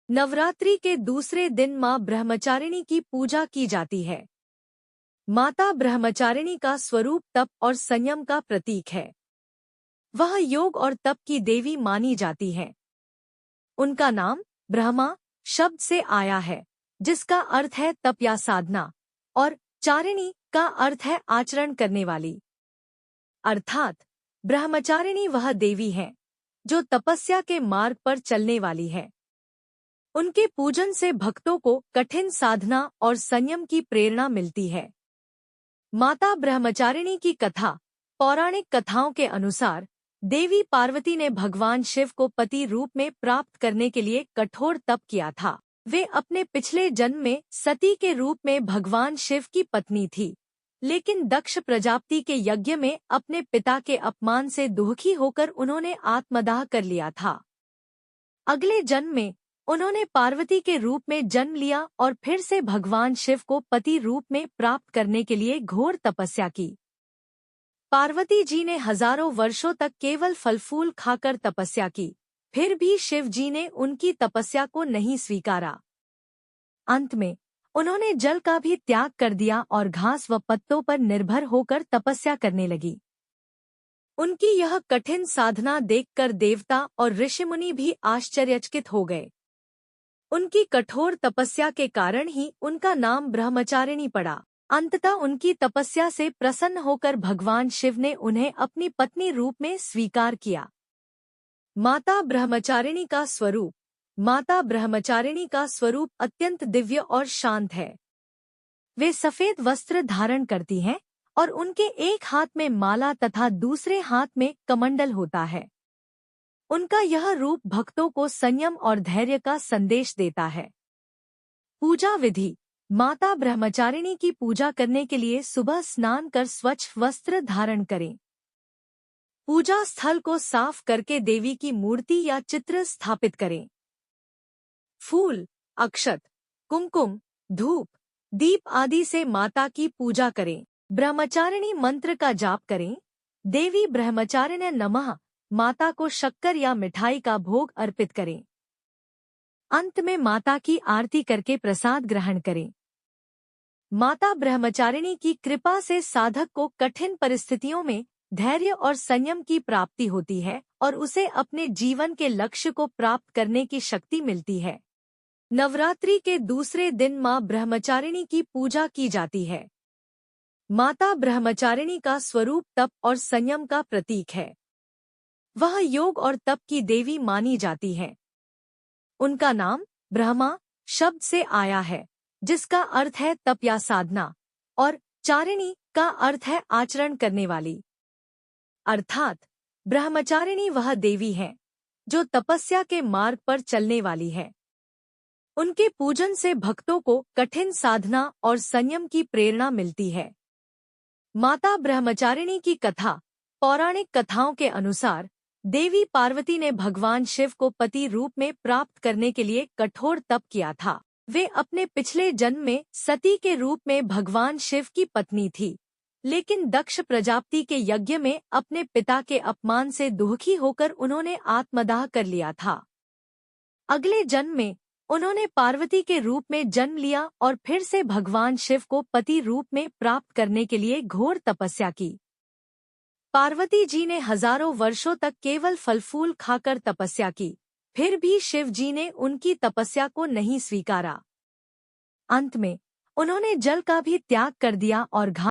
नवरात्रि के दूसरे दिन मां ब्रह्मचारिणी की पूजा की जाती है। माता ब्रह्मचारिणी का स्वरूप तप और संयम का प्रतीक है। वह योग और तप की देवी मानी जाती है। उनका नाम ब्रह्मा शब्द से आया है, जिसका अर्थ है तप या साधना, और चारिणी का अर्थ है आचरण करने वाली। अर्थात ब्रह्मचारिणी वह देवी है जो तपस्या के मार्ग पर चलने वाली है। उनके पूजन से भक्तों को कठिन साधना और संयम की प्रेरणा मिलती है। माता ब्रह्मचारिणी की कथा। पौराणिक कथाओं के अनुसार देवी पार्वती ने भगवान शिव को पति रूप में प्राप्त करने के लिए कठोर तप किया था। वे अपने पिछले जन्म में सती के रूप में भगवान शिव की पत्नी थी, लेकिन दक्ष प्रजापति के यज्ञ में अपने पिता के अपमान से दुखी होकर उन्होंने आत्मदाह कर लिया था। अगले जन्म में उन्होंने पार्वती के रूप में जन्म लिया और फिर से भगवान शिव को पति रूप में प्राप्त करने के लिए घोर तपस्या की। पार्वती जी ने हजारों वर्षों तक केवल फल फूल खाकर तपस्या की, फिर भी शिव जी ने उनकी तपस्या को नहीं स्वीकारा। अंत में उन्होंने जल का भी त्याग कर दिया और घास व पत्तों पर निर्भर होकर तपस्या करने लगी। उनकी यह कठिन साधना देखकर देवता और ऋषिमुनि भी आश्चर्यचकित हो गए। उनकी कठोर तपस्या के कारण ही उनका नाम ब्रह्मचारिणी पड़ा। अंततः उनकी तपस्या से प्रसन्न होकर भगवान शिव ने उन्हें अपनी पत्नी रूप में स्वीकार किया। माता ब्रह्मचारिणी का स्वरूप। माता ब्रह्मचारिणी का स्वरूप अत्यंत दिव्य और शांत है। वे सफेद वस्त्र धारण करती हैं और उनके एक हाथ में माला तथा दूसरे हाथ में कमंडल होता है। उनका यह रूप भक्तों को संयम और धैर्य का संदेश देता है। पूजा विधि। माता ब्रह्मचारिणी की पूजा करने के लिए सुबह स्नान कर स्वच्छ वस्त्र धारण करें। पूजा स्थल को साफ करके देवी की मूर्ति या चित्र स्थापित करें। फूल, अक्षत, कुमकुम, धूप, दीप आदि से माता की पूजा करें। ब्रह्मचारिणी मंत्र का जाप करें। देवी ब्रह्मचारिण्य नमः। माता को शक्कर या मिठाई का भोग अर्पित करें। अंत में माता की आरती करके प्रसाद ग्रहण करें। माता ब्रह्मचारिणी की कृपा से साधक को कठिन परिस्थितियों में धैर्य और संयम की प्राप्ति होती है और उसे अपने जीवन के लक्ष्य को प्राप्त करने की शक्ति मिलती है। नवरात्रि के दूसरे दिन मां ब्रह्मचारिणी की पूजा की जाती है। माता ब्रह्मचारिणी का स्वरूप तप और संयम का प्रतीक है। वह योग और तप की देवी मानी जाती है। उनका नाम ब्रह्मा शब्द से आया है, जिसका अर्थ है तप या साधना, और चारिणी का अर्थ है आचरण करने वाली। अर्थात ब्रह्मचारिणी वह देवी है जो तपस्या के मार्ग पर चलने वाली है। उनके पूजन से भक्तों को कठिन साधना और संयम की प्रेरणा मिलती है। माता ब्रह्मचारिणी की कथा। पौराणिक कथाओं के अनुसार देवी पार्वती ने भगवान शिव को पति रूप में प्राप्त करने के लिए कठोर तप किया था। वे अपने पिछले जन्म में सती के रूप में भगवान शिव की पत्नी थी, लेकिन दक्ष प्रजापति के यज्ञ में अपने पिता के अपमान से दुखी होकर उन्होंने आत्मदाह कर लिया था। अगले जन्म में उन्होंने पार्वती के रूप में जन्म लिया और फिर से भगवान शिव को पति रूप में प्राप्त करने के लिए घोर तपस्या की। पार्वती जी ने हजारों वर्षों तक केवल फल फूल खाकर तपस्या की, फिर भी शिव जी ने उनकी तपस्या को नहीं स्वीकारा। अंत में उन्होंने जल का भी त्याग कर दिया और